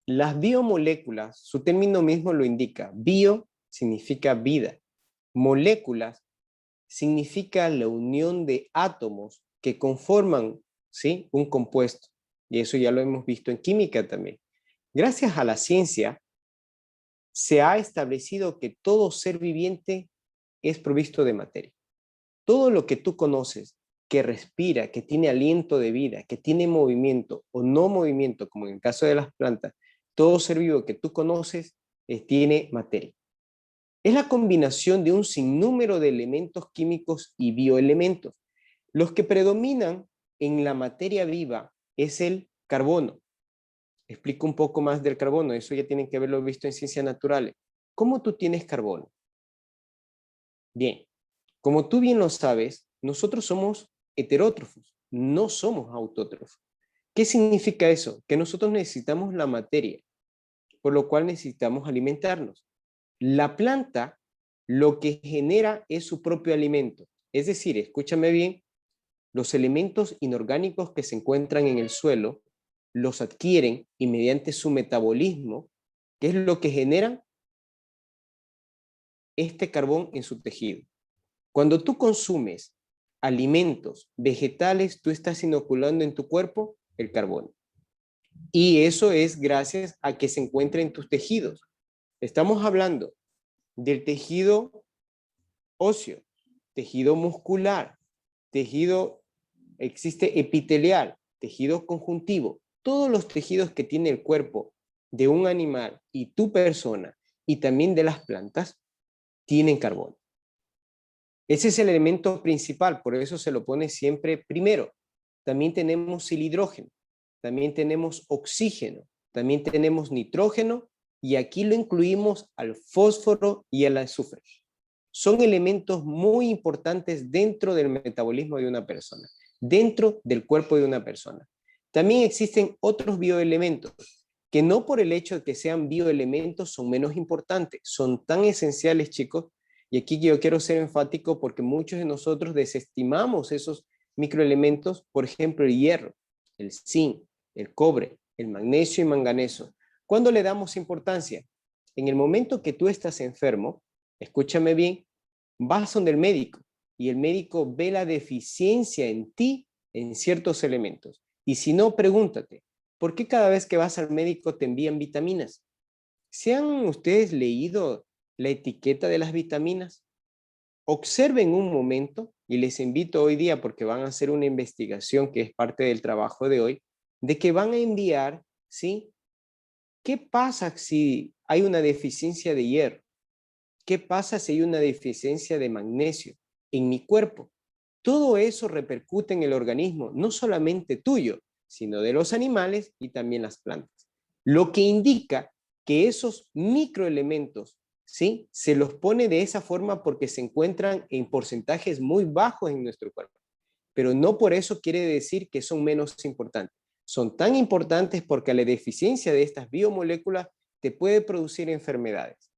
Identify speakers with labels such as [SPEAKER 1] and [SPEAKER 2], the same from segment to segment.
[SPEAKER 1] Las biomoléculas, su término mismo lo indica. Bio significa vida. Moléculas significa la unión de átomos que conforman, ¿sí?, un compuesto. Y eso ya lo hemos visto en química también. Gracias a la ciencia, se ha establecido que todo ser viviente es provisto de materia. Todo lo que tú conoces, que respira, que tiene aliento de vida, que tiene movimiento o no movimiento, como en el caso de las plantas, todo ser vivo que tú conoces tiene materia. Es la combinación de un sinnúmero de elementos químicos y bioelementos. Los que predominan en la materia viva es el carbono. Explico un poco más del carbono, eso ya tienen que haberlo visto en ciencias naturales. ¿Cómo tú tienes carbono? Bien, como tú bien lo sabes, nosotros somos heterótrofos, no somos autótrofos. ¿Qué significa eso? Que nosotros necesitamos la materia, por lo cual necesitamos alimentarnos. La planta lo que genera es su propio alimento. Es decir, escúchame bien, los elementos inorgánicos que se encuentran en el suelo los adquieren y mediante su metabolismo, que es lo que genera este carbón en su tejido. Cuando tú consumes alimentos vegetales, tú estás inoculando en tu cuerpo el carbono. Y eso es gracias a que se encuentra en tus tejidos. Estamos hablando del tejido óseo, tejido muscular, tejido, existe epitelial, tejido conjuntivo. Todos los tejidos que tiene el cuerpo de un animal y tu persona y también de las plantas tienen carbono. Ese es el elemento principal, por eso se lo pone siempre primero. También tenemos el hidrógeno, también tenemos oxígeno, también tenemos nitrógeno y aquí lo incluimos al fósforo y al azufre. Son elementos muy importantes dentro del metabolismo de una persona, dentro del cuerpo de una persona. También existen otros bioelementos que no por el hecho de que sean bioelementos son menos importantes, son tan esenciales, chicos. Y aquí yo quiero ser enfático porque muchos de nosotros desestimamos esos microelementos, por ejemplo, el hierro, el zinc, el cobre, el magnesio y manganeso. ¿Cuándo le damos importancia? En el momento que tú estás enfermo, escúchame bien, vas donde el médico y el médico ve la deficiencia en ti en ciertos elementos. Y si no, pregúntate, ¿por qué cada vez que vas al médico te envían vitaminas? ¿Se han ustedes leído la etiqueta de las vitaminas? Observen un momento y les invito hoy día porque van a hacer una investigación que es parte del trabajo de hoy, de que van a enviar, ¿sí? ¿Qué pasa si hay una deficiencia de hierro? ¿Qué pasa si hay una deficiencia de magnesio en mi cuerpo? Todo eso repercute en el organismo, no solamente tuyo, sino de los animales y también las plantas. Lo que indica que esos microelementos, ¿sí?, se los pone de esa forma porque se encuentran en porcentajes muy bajos en nuestro cuerpo. Pero no por eso quiere decir que son menos importantes. Son tan importantes porque la deficiencia de estas biomoléculas te puede producir enfermedades.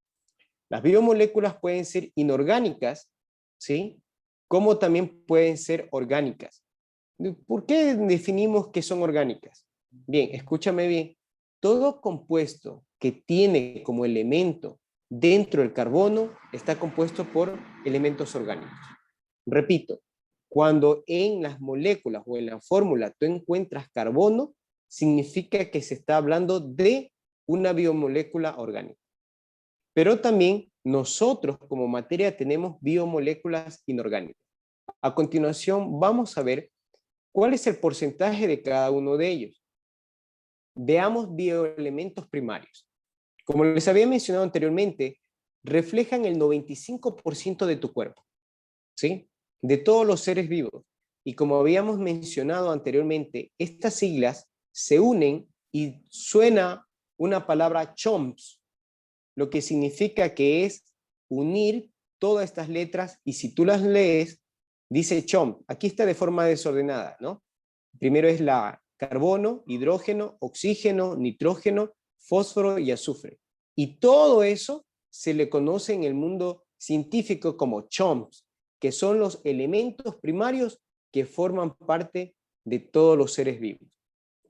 [SPEAKER 1] Las biomoléculas pueden ser inorgánicas, ¿sí?, como también pueden ser orgánicas. ¿Por qué definimos que son orgánicas? Bien, escúchame bien. Todo compuesto que tiene como elemento dentro el carbono está compuesto por elementos orgánicos. Repito, cuando en las moléculas o en la fórmula tú encuentras carbono, significa que se está hablando de una biomolécula orgánica. Pero también nosotros como materia tenemos biomoléculas inorgánicas. A continuación vamos a ver cuál es el porcentaje de cada uno de ellos. Veamos bioelementos primarios. Como les había mencionado anteriormente, reflejan el 95% de tu cuerpo, ¿sí?, de todos los seres vivos. Y como habíamos mencionado anteriormente, estas siglas se unen y suena una palabra CHOMPS, lo que significa que es unir todas estas letras y si tú las lees, dice CHOMP. Aquí está de forma desordenada, ¿no? Primero es la carbono, hidrógeno, oxígeno, nitrógeno, fósforo y azufre. Y todo eso se le conoce en el mundo científico como CHOMPs, que son los elementos primarios que forman parte de todos los seres vivos.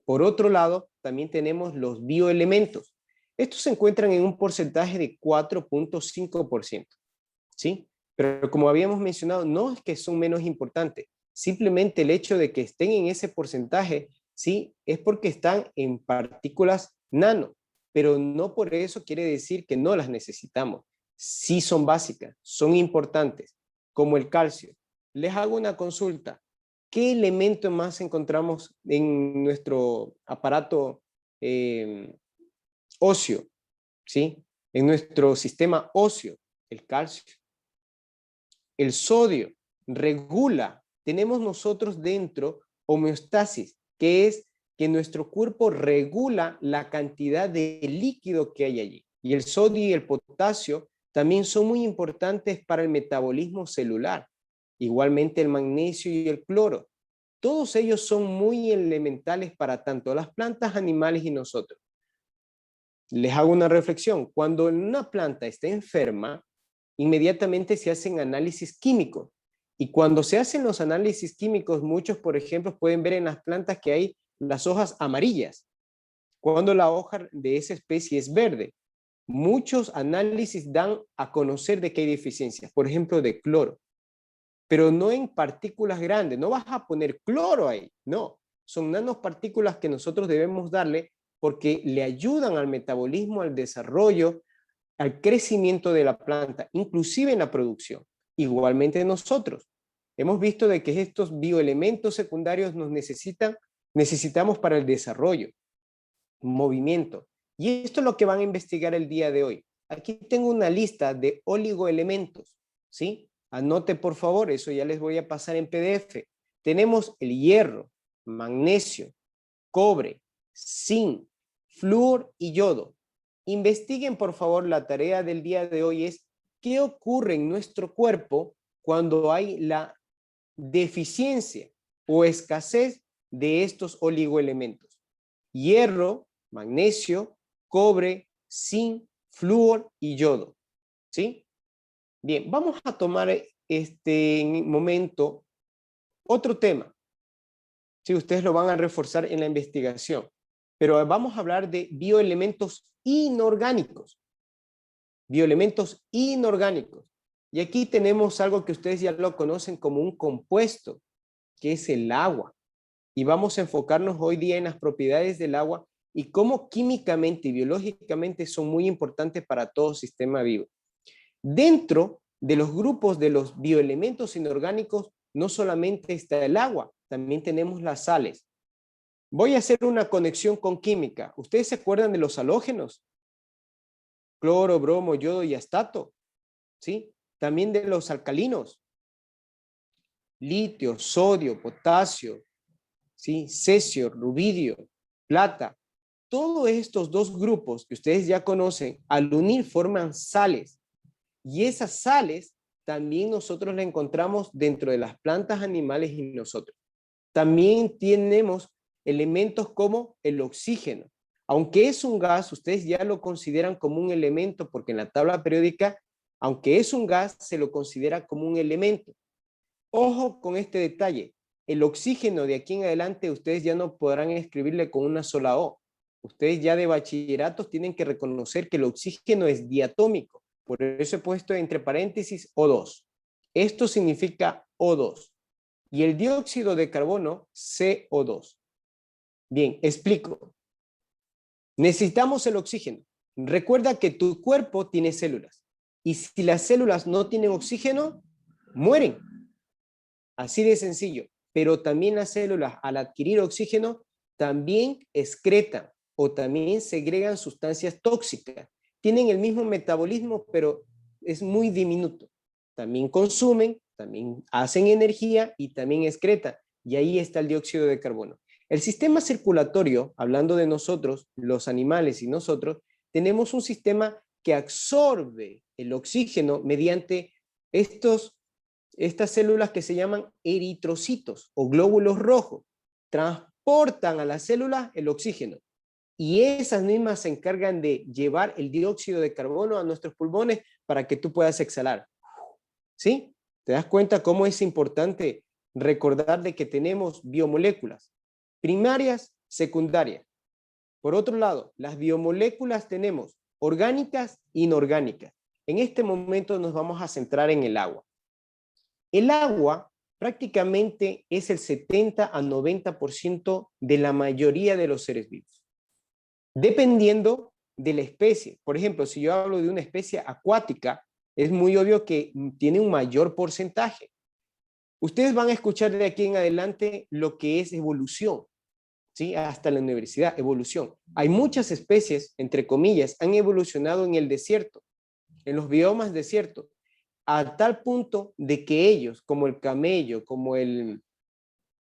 [SPEAKER 1] Por otro lado, también tenemos los bioelementos. Estos se encuentran en un porcentaje de 4.5%, ¿sí? Pero como habíamos mencionado, no es que son menos importantes, simplemente el hecho de que estén en ese porcentaje, ¿sí? Es porque están en partículas nano, pero no por eso quiere decir que no las necesitamos. Sí son básicas, son importantes, como el calcio. Les hago una consulta. ¿Qué elemento más encontramos en nuestro aparato óseo? ¿Sí? En nuestro sistema óseo, el calcio. El sodio regula, tenemos nosotros dentro homeostasis, que es que nuestro cuerpo regula la cantidad de líquido que hay allí. Y el sodio y el potasio también son muy importantes para el metabolismo celular. Igualmente el magnesio y el cloro. Todos ellos son muy elementales para tanto las plantas, animales y nosotros. Les hago una reflexión. Cuando una planta está enferma, inmediatamente se hacen análisis químicos. Y cuando se hacen los análisis químicos, muchos, por ejemplo, pueden ver en las plantas que hay las hojas amarillas, cuando la hoja de esa especie es verde. Muchos análisis dan a conocer de que hay deficiencias, por ejemplo, de cloro, pero no en partículas grandes. No vas a poner cloro ahí, no. Son nanopartículas que nosotros debemos darle porque le ayudan al metabolismo, al desarrollo, al crecimiento de la planta, inclusive en la producción. Igualmente nosotros. Hemos visto de que estos bioelementos secundarios necesitamos para el desarrollo, movimiento. Y esto es lo que van a investigar el día de hoy. Aquí tengo una lista de oligoelementos, ¿sí? Anote por favor, eso ya les voy a pasar en PDF. Tenemos el hierro, magnesio, cobre, zinc, flúor y yodo. Investiguen por favor, la tarea del día de hoy es qué ocurre en nuestro cuerpo cuando hay la deficiencia o escasez de estos oligoelementos. Hierro, magnesio, cobre, zinc, flúor y yodo. ¿Sí? Bien, vamos a tomar este momento otro tema. Sí, ustedes lo van a reforzar en la investigación. Pero vamos a hablar de bioelementos inorgánicos. Bioelementos inorgánicos. Y aquí tenemos algo que ustedes ya lo conocen como un compuesto, que es el agua. Y vamos a enfocarnos hoy día en las propiedades del agua y cómo químicamente y biológicamente son muy importantes para todo sistema vivo. Dentro de los grupos de los bioelementos inorgánicos, no solamente está el agua, también tenemos las sales. Voy a hacer una conexión con química. ¿Ustedes se acuerdan de los halógenos? Cloro, bromo, yodo y astato. ¿Sí? También de los alcalinos. Litio, sodio, potasio, ¿sí? Cesio, rubidio, plata. Todos estos dos grupos que ustedes ya conocen, al unir forman sales. Y esas sales también nosotros las encontramos dentro de las plantas, animales y nosotros. También tenemos elementos como el oxígeno. Aunque es un gas, ustedes ya lo consideran como un elemento porque en la tabla periódica, aunque es un gas, se lo considera como un elemento. Ojo con este detalle. El oxígeno de aquí en adelante ustedes ya no podrán escribirle con una sola O. Ustedes ya de bachilleratos tienen que reconocer que el oxígeno es diatómico. Por eso he puesto entre paréntesis O2. Esto significa O2. Y el dióxido de carbono, CO2. Bien, explico. Necesitamos el oxígeno. Recuerda que tu cuerpo tiene células. Y si las células no tienen oxígeno, mueren. Así de sencillo. Pero también las células, al adquirir oxígeno, también excretan o también segregan sustancias tóxicas. Tienen el mismo metabolismo, pero es muy diminuto. También consumen, también hacen energía y también excretan. Y ahí está el dióxido de carbono. El sistema circulatorio, hablando de nosotros, los animales y nosotros, tenemos un sistema que absorbe el oxígeno mediante estas células que se llaman eritrocitos o glóbulos rojos. Transportan a las células el oxígeno y esas mismas se encargan de llevar el dióxido de carbono a nuestros pulmones para que tú puedas exhalar. ¿Sí? ¿Te das cuenta cómo es importante recordar de que tenemos biomoléculas primarias, secundarias. Por otro lado, las biomoléculas tenemos orgánicas e inorgánicas. En este momento nos vamos a centrar en el agua. El agua prácticamente es el 70 a 90% de la mayoría de los seres vivos, dependiendo de la especie. Por ejemplo, si yo hablo de una especie acuática, es muy obvio que tiene un mayor porcentaje. Ustedes van a escuchar de aquí en adelante lo que es evolución, ¿sí? Hasta la universidad, evolución. Hay muchas especies, entre comillas, han evolucionado en el desierto, en los biomas desiertos, a tal punto de que ellos, como el camello, como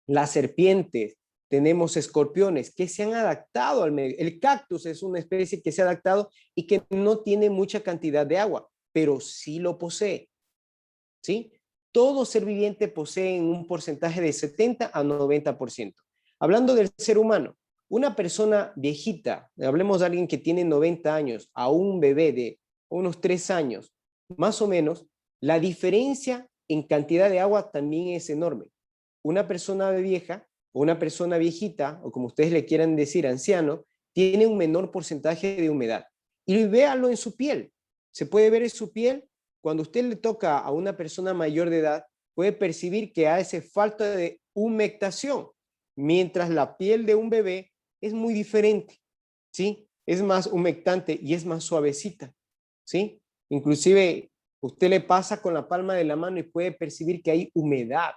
[SPEAKER 1] las serpientes, tenemos escorpiones que se han adaptado al medio. El cactus es una especie que se ha adaptado y que no tiene mucha cantidad de agua, pero sí lo posee, ¿sí? Todo ser viviente posee un porcentaje de 70 a 90%. Hablando del ser humano, una persona viejita, hablemos de alguien que tiene 90 años, a un bebé de unos 3 años, más o menos, la diferencia en cantidad de agua también es enorme. Una persona vieja o una persona viejita, o como ustedes le quieran decir, anciano, tiene un menor porcentaje de humedad. Y véalo en su piel. Se puede ver en su piel. Cuando usted le toca a una persona mayor de edad, puede percibir que hace falta de humectación, mientras la piel de un bebé es muy diferente, ¿sí? Es más humectante y es más suavecita, ¿sí? Inclusive usted le pasa con la palma de la mano y puede percibir que hay humedad,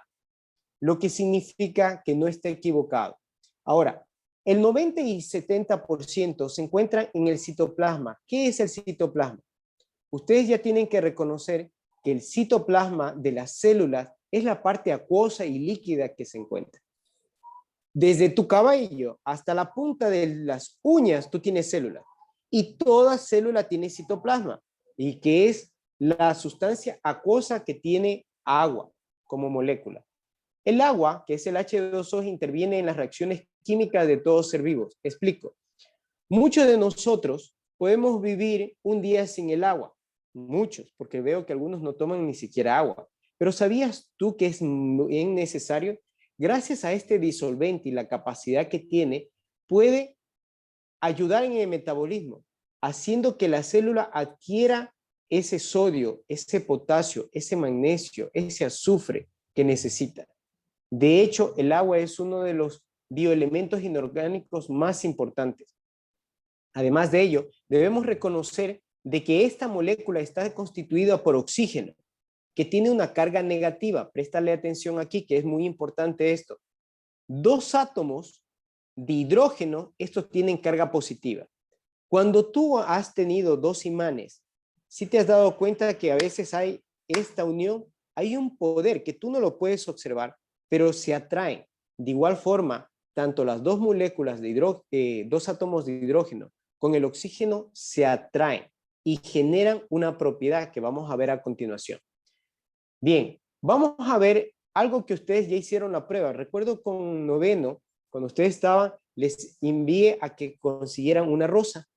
[SPEAKER 1] lo que significa que no está equivocado. Ahora, el 90 y 70% se encuentran en el citoplasma. ¿Qué es el citoplasma? Ustedes ya tienen que reconocer que el citoplasma de las células es la parte acuosa y líquida que se encuentra. Desde tu cabello hasta la punta de las uñas, tú tienes células. Y toda célula tiene citoplasma, y que es la sustancia acuosa que tiene agua como molécula. El agua, que es el H2O, interviene en las reacciones químicas de todo ser vivo. Explico. Muchos de nosotros podemos vivir un día sin el agua. Muchos, porque veo que algunos no toman ni siquiera agua. Pero ¿sabías tú que es bien necesario? Gracias a este disolvente y la capacidad que tiene, puede ayudar en el metabolismo, haciendo que la célula adquiera ese sodio, ese potasio, ese magnesio, ese azufre que necesita. De hecho, el agua es uno de los bioelementos inorgánicos más importantes. Además de ello, debemos reconocer de que esta molécula está constituida por oxígeno, que tiene una carga negativa. Préstale atención aquí, que es muy importante esto. Dos átomos de hidrógeno, estos tienen carga positiva. Cuando tú has tenido dos imanes, ¿sí te has dado cuenta que a veces hay esta unión? Hay un poder que tú no lo puedes observar, pero se atraen. De igual forma, tanto las dos moléculas de dos átomos de hidrógeno con el oxígeno se atraen y generan una propiedad que vamos a ver a continuación. Bien, vamos a ver algo que ustedes ya hicieron la prueba. Recuerdo con noveno, cuando ustedes estaban, les envié a que consiguieran una rosa,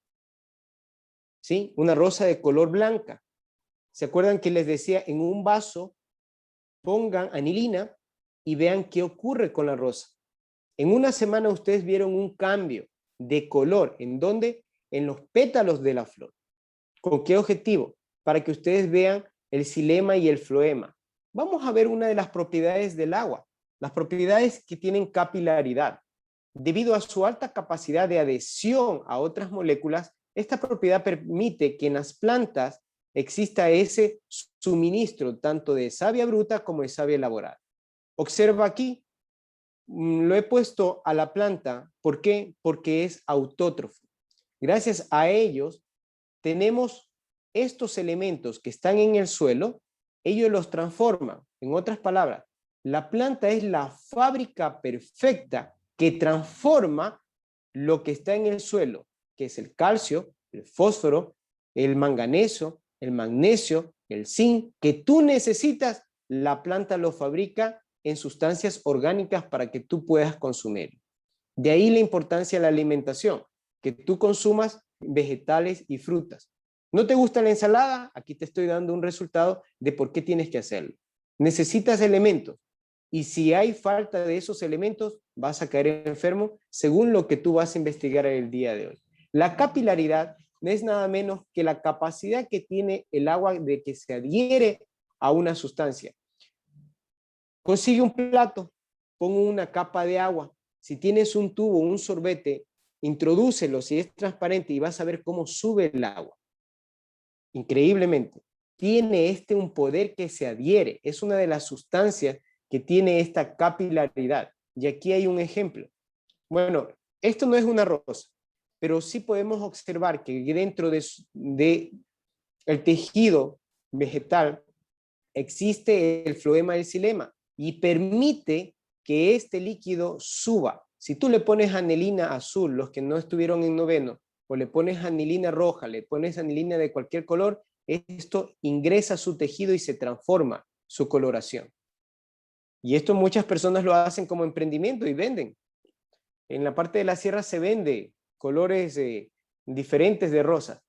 [SPEAKER 1] ¿sí? Una rosa de color blanca. ¿Se acuerdan que les decía en un vaso pongan anilina y vean qué ocurre con la rosa? En una semana ustedes vieron un cambio de color. ¿En dónde? En los pétalos de la flor. ¿Con qué objetivo? Para que ustedes vean el xilema y el floema. Vamos a ver una de las propiedades del agua, las propiedades que tienen capilaridad. Debido a su alta capacidad de adhesión a otras moléculas, esta propiedad permite que en las plantas exista ese suministro tanto de savia bruta como de savia elaborada. Observa aquí, lo he puesto a la planta. ¿Por qué? Porque es autótrofo. Gracias a ellos tenemos estos elementos que están en el suelo, ellos los transforman. En otras palabras, la planta es la fábrica perfecta que transforma lo que está en el suelo, que es el calcio, el fósforo, el manganeso, el magnesio, el zinc, que tú necesitas, la planta lo fabrica en sustancias orgánicas para que tú puedas consumir. De ahí la importancia de la alimentación, que tú consumas vegetales y frutas. ¿No te gusta la ensalada? Aquí te estoy dando un resultado de por qué tienes que hacerlo. Necesitas elementos. Y si hay falta de esos elementos, vas a caer enfermo según lo que tú vas a investigar el día de hoy. La capilaridad no es nada menos que la capacidad que tiene el agua de que se adhiere a una sustancia. Consigue un plato, pon una capa de agua. Si tienes un tubo, un sorbete, introdúcelo si es transparente y vas a ver cómo sube el agua. Increíblemente, tiene un poder que se adhiere. Es una de las sustancias que tiene esta capilaridad. Y aquí hay un ejemplo. Bueno, esto no es una rosa, pero sí podemos observar que dentro de el tejido vegetal existe el floema del xilema y permite que este líquido suba. Si tú le pones anilina azul, los que no estuvieron en noveno, o le pones anilina roja, le pones anilina de cualquier color, esto ingresa a su tejido y se transforma su coloración. Y esto muchas personas lo hacen como emprendimiento y venden. En la parte de la sierra se vende colores diferentes de rosa.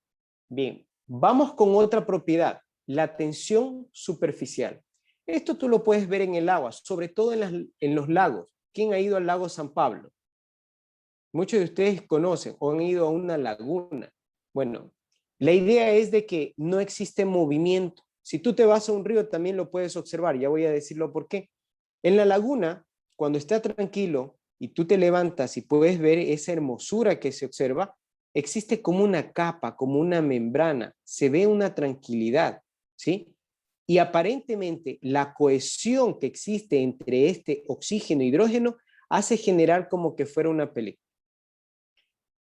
[SPEAKER 1] Bien, vamos con otra propiedad, la tensión superficial. Esto tú lo puedes ver en el agua, sobre todo en los lagos. ¿Quién ha ido al lago San Pablo? Muchos de ustedes conocen o han ido a una laguna. Bueno, la idea es de que no existe movimiento. Si tú te vas a un río también lo puedes observar, ya voy a decirlo por qué. En la laguna, cuando está tranquilo y tú te levantas y puedes ver esa hermosura que se observa, existe como una capa, como una membrana, se ve una tranquilidad, ¿sí? Y aparentemente la cohesión que existe entre este oxígeno e hidrógeno hace generar como que fuera una película.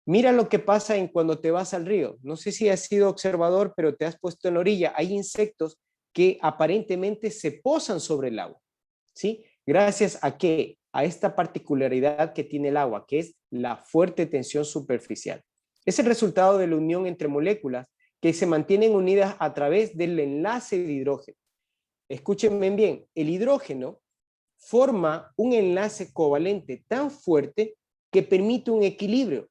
[SPEAKER 1] Mira lo que pasa cuando te vas al río. No sé si has sido observador, pero te has puesto en la orilla. Hay insectos que aparentemente se posan sobre el agua, ¿sí? ¿Gracias a qué? A esta particularidad que tiene el agua, que es la fuerte tensión superficial. Es el resultado de la unión entre moléculas que se mantienen unidas a través del enlace de hidrógeno. Escúchenme bien, el hidrógeno forma un enlace covalente tan fuerte que permite un equilibrio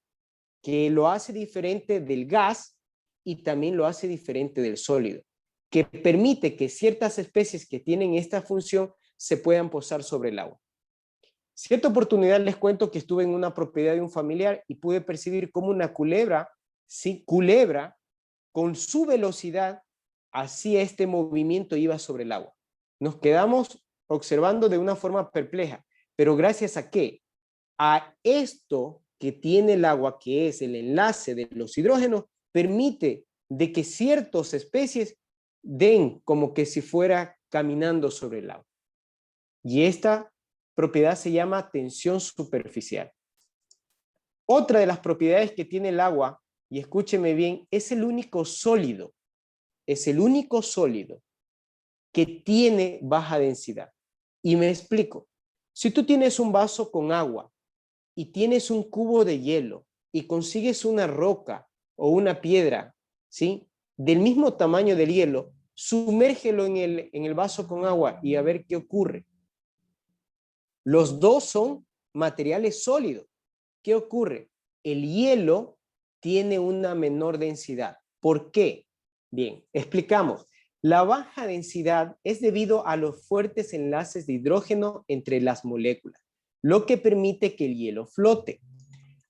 [SPEAKER 1] que lo hace diferente del gas y también lo hace diferente del sólido, que permite que ciertas especies que tienen esta función se puedan posar sobre el agua. Cierta oportunidad les cuento que estuve en una propiedad de un familiar y pude percibir cómo una culebra, sí, culebra, con su velocidad hacía este movimiento, iba sobre el agua. Nos quedamos observando de una forma perpleja, pero gracias a qué? A esto que tiene el agua, que es el enlace de los hidrógenos, permite de que ciertas especies den como que si fuera caminando sobre el agua. Y esta propiedad se llama tensión superficial. Otra de las propiedades que tiene el agua, y escúcheme bien, es el único sólido que tiene baja densidad. Y me explico. Si tú tienes un vaso con agua y tienes un cubo de hielo y consigues una roca o una piedra, ¿sí? Del mismo tamaño del hielo, sumérgelo en el vaso con agua y a ver qué ocurre. Los dos son materiales sólidos. ¿Qué ocurre? El hielo tiene una menor densidad. ¿Por qué? Bien, explicamos. La baja densidad es debido a los fuertes enlaces de hidrógeno entre las moléculas, lo que permite que el hielo flote.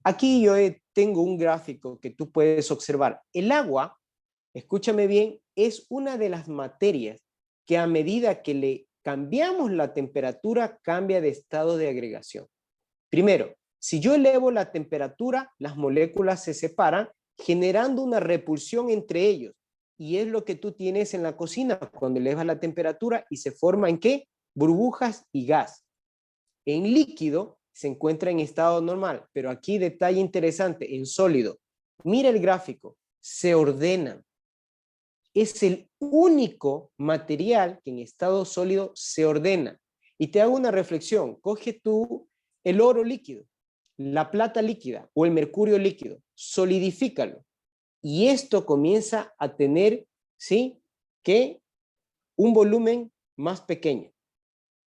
[SPEAKER 1] Aquí yo tengo un gráfico que tú puedes observar. El agua, escúchame bien, es una de las materias que a medida que le cambiamos la temperatura, cambia de estado de agregación. Primero, si yo elevo la temperatura, las moléculas se separan, generando una repulsión entre ellos. Y es lo que tú tienes en la cocina cuando elevas la temperatura y se forma ¿en qué? Burbujas y gas. En líquido se encuentra en estado normal, pero aquí detalle interesante, en sólido. Mira el gráfico, se ordenan. Es el único material que en estado sólido se ordena. Y te hago una reflexión, coge tú el oro líquido, la plata líquida o el mercurio líquido, solidifícalo. Y esto comienza a tener, ¿sí? Que un volumen más pequeño.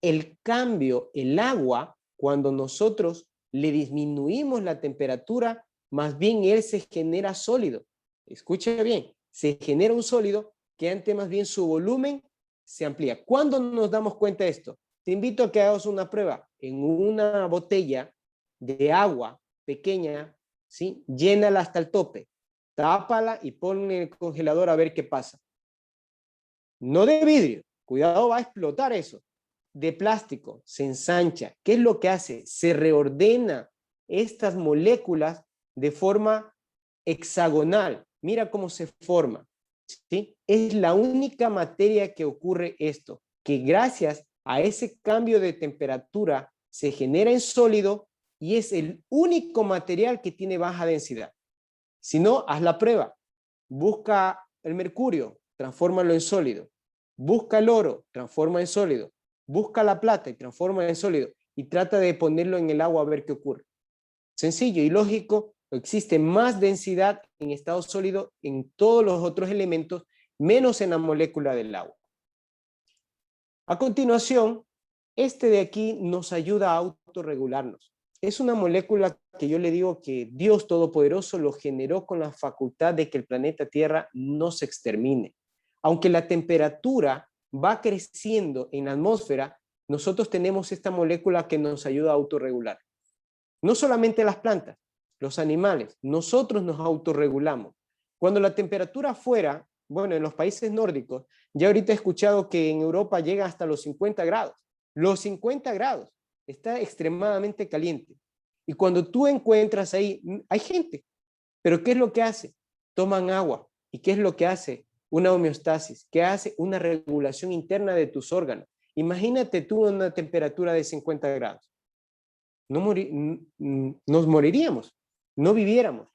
[SPEAKER 1] El cambio, el agua, cuando nosotros le disminuimos la temperatura, más bien él se genera sólido. Escuche bien, se genera un sólido que antes más bien su volumen se amplía. ¿Cuándo nos damos cuenta de esto? te invito a que hagas una prueba. En una botella de agua pequeña, ¿sí? Llénala hasta el tope, tápala y ponla en el congelador a ver qué pasa. No de vidrio, cuidado, va a explotar eso. De plástico, se ensancha. ¿Qué es lo que hace? Se reordena estas moléculas de forma hexagonal. Mira cómo se forma, ¿sí? Es la única materia que ocurre esto, que gracias a ese cambio de temperatura se genera en sólido y es el único material que tiene baja densidad. Si no, haz la prueba. Busca el mercurio, transfórmalo en sólido. Busca el oro, transforma en sólido. Busca la plata y transforma en sólido. Y trata de ponerlo en el agua a ver qué ocurre. Sencillo y lógico, existe más densidad en estado sólido en todos los otros elementos, menos en la molécula del agua. A continuación, este de aquí nos ayuda a autorregularnos. Es una molécula que yo le digo que Dios Todopoderoso lo generó con la facultad de que el planeta Tierra no se extermine. Aunque la temperatura va creciendo en la atmósfera, nosotros tenemos esta molécula que nos ayuda a autorregular. No solamente las plantas, los animales, nosotros nos autorregulamos. Cuando la temperatura fuera, bueno, en los países nórdicos, ya ahorita he escuchado que en Europa llega hasta los 50 grados. Los 50 grados, está extremadamente caliente. Y cuando tú encuentras ahí, hay gente, pero ¿qué es lo que hace? Toman agua. ¿Y qué es lo que hace? Una homeostasis, que hace una regulación interna de tus órganos. Imagínate tú en una temperatura de 50 grados. Nos moriríamos, no viviéramos.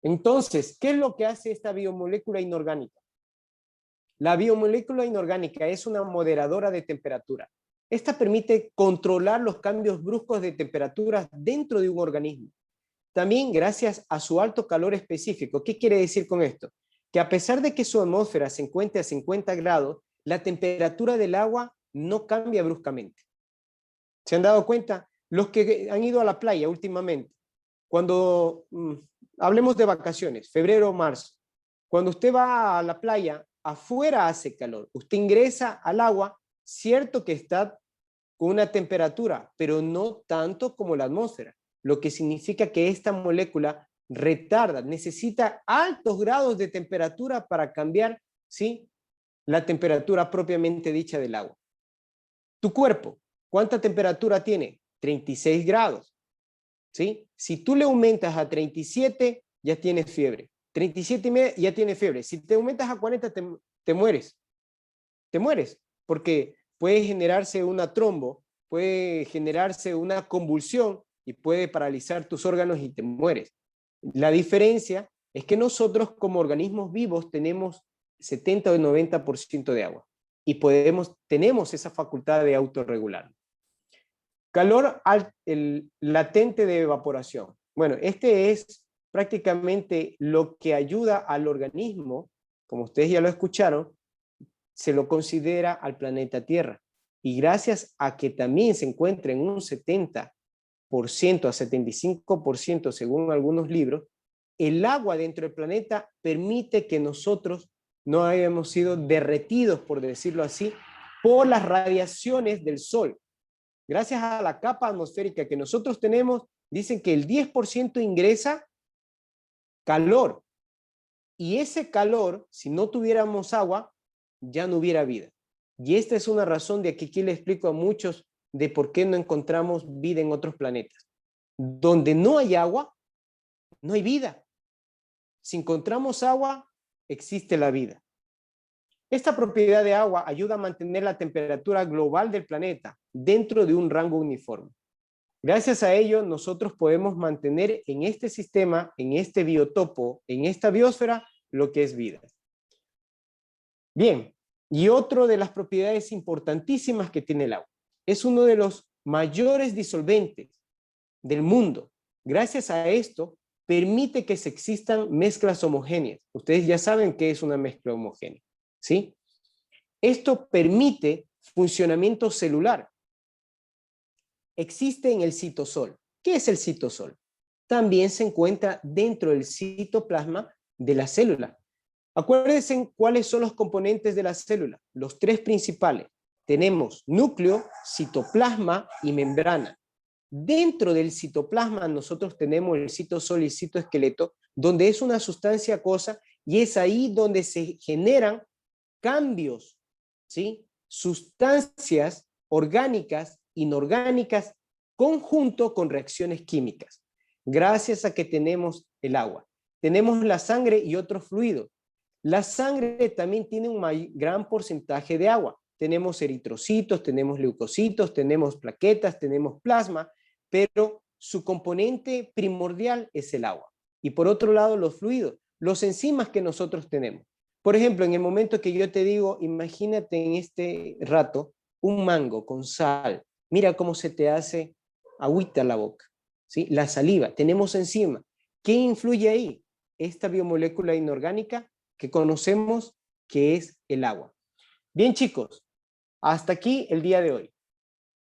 [SPEAKER 1] Entonces, ¿qué es lo que hace esta biomolécula inorgánica? La biomolécula inorgánica es una moderadora de temperatura. Esta permite controlar los cambios bruscos de temperatura dentro de un organismo. También gracias a su alto calor específico. ¿Qué quiere decir con esto? Que a pesar de que su atmósfera se encuentre a 50 grados, la temperatura del agua no cambia bruscamente. ¿Se han dado cuenta? Los que han ido a la playa últimamente, cuando hablemos de vacaciones, febrero o marzo, cuando usted va a la playa, afuera hace calor, usted ingresa al agua, cierto que está con una temperatura, pero no tanto como la atmósfera, lo que significa que esta molécula retarda, necesita altos grados de temperatura para cambiar, ¿sí?, la temperatura propiamente dicha del agua. Tu cuerpo, ¿cuánta temperatura tiene? 36 grados, ¿sí? Si tú le aumentas a 37, ya tienes fiebre. 37,5 ya tienes fiebre. Si te aumentas a 40, te mueres. Te mueres, porque puede generarse una trombo, puede generarse una convulsión y puede paralizar tus órganos y te mueres. La diferencia es que nosotros como organismos vivos tenemos 70 o 90% de agua y tenemos esa facultad de autorregular. Calor latente de evaporación. Bueno, este es prácticamente lo que ayuda al organismo, como ustedes ya lo escucharon, se lo considera al planeta Tierra. Y gracias a que también se encuentra en un 70% a 75% según algunos libros, el agua dentro del planeta permite que nosotros no hayamos sido derretidos, por decirlo así, por las radiaciones del Sol. Gracias a la capa atmosférica que nosotros tenemos, dicen que el 10% ingresa calor. Y ese calor, si no tuviéramos agua, ya no hubiera vida. Y esta es una razón de que aquí le explico a muchos de por qué no encontramos vida en otros planetas. Donde no hay agua, no hay vida. Si encontramos agua, existe la vida. Esta propiedad de agua ayuda a mantener la temperatura global del planeta dentro de un rango uniforme. Gracias a ello, nosotros podemos mantener en este sistema, en este biotopo, en esta biosfera, lo que es vida. Bien, y otra de las propiedades importantísimas que tiene el agua. Es uno de los mayores disolventes del mundo. Gracias a esto, permite que se existan mezclas homogéneas. Ustedes ya saben qué es una mezcla homogénea, ¿sí? Esto permite funcionamiento celular. Existe en el citosol. ¿Qué es el citosol? También se encuentra dentro del citoplasma de la célula. Acuérdense cuáles son los componentes de la célula, los tres principales. tenemos núcleo, citoplasma y membrana. Dentro del citoplasma nosotros tenemos el citosol y el citoesqueleto, donde es una sustancia acuosa y es ahí donde se generan cambios, ¿sí? Sustancias orgánicas, inorgánicas, conjunto con reacciones químicas. Gracias a que tenemos el agua. Tenemos la sangre y otros fluidos. La sangre también tiene un gran porcentaje de agua. Tenemos eritrocitos, tenemos leucocitos, tenemos plaquetas, tenemos plasma, pero su componente primordial es el agua. Y por otro lado, los fluidos, los enzimas que nosotros tenemos. Por ejemplo, en el momento que yo te digo, imagínate en este rato un mango con sal. Mira cómo se te hace agüita la boca, ¿sí? La saliva, tenemos enzima. ¿Qué influye ahí? Esta biomolécula inorgánica que conocemos que es el agua. Bien, chicos, hasta aquí el día de hoy.